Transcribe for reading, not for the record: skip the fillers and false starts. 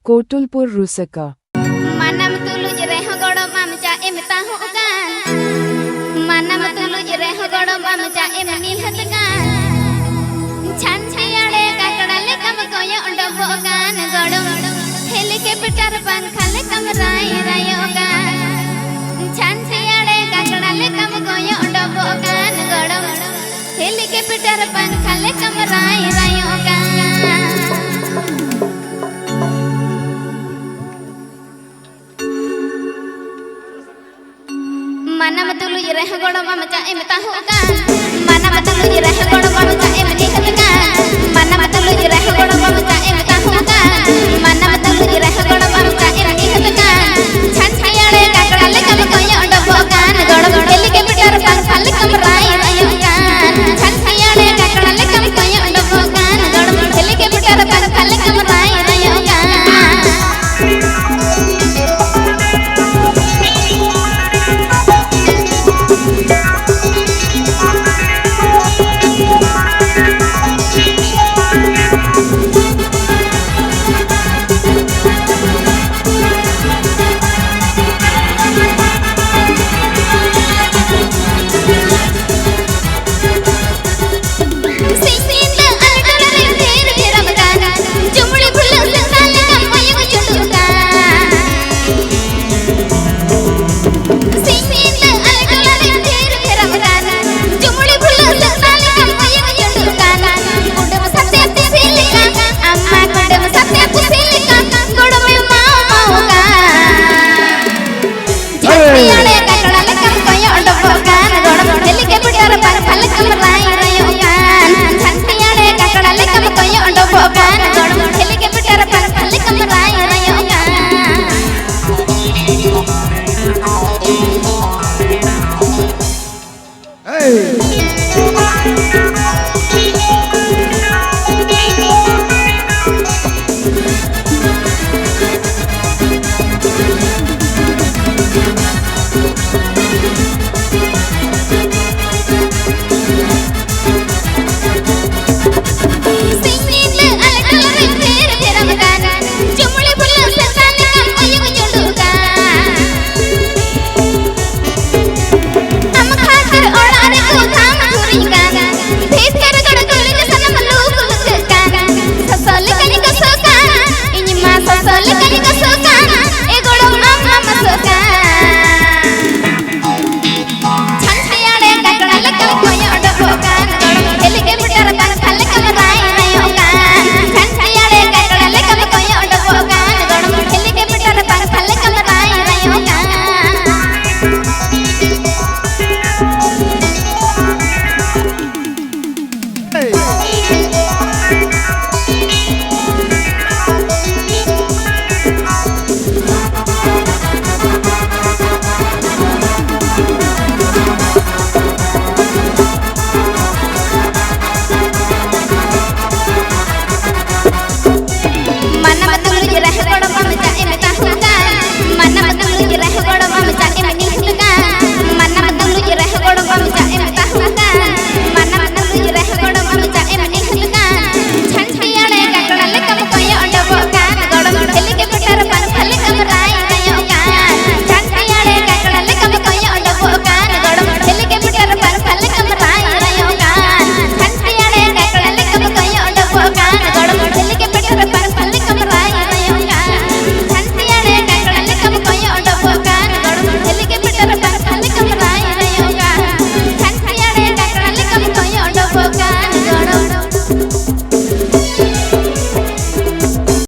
कोटुलपुर रुसका मनम तुलुज रेह गोड़ो मामचा एमता होगान मनम तुलुज रेह गोड़ो मामचा एम नीलहत गान छान छियाड़े काकड़ाले कम कोयो डबोगान गोड़ो हेलीकॉप्टर पंखाले कम राय रायोगान छान छियाड़े काकड़ाले कम कोयो डबोगान गोड़ो हेलीकॉप्टर पंखाले कम राय रायोगान मनम तुलुज रेह गोड़ो मामचा एमता होगान मनम तुलुज रेह गोड़ो मामचा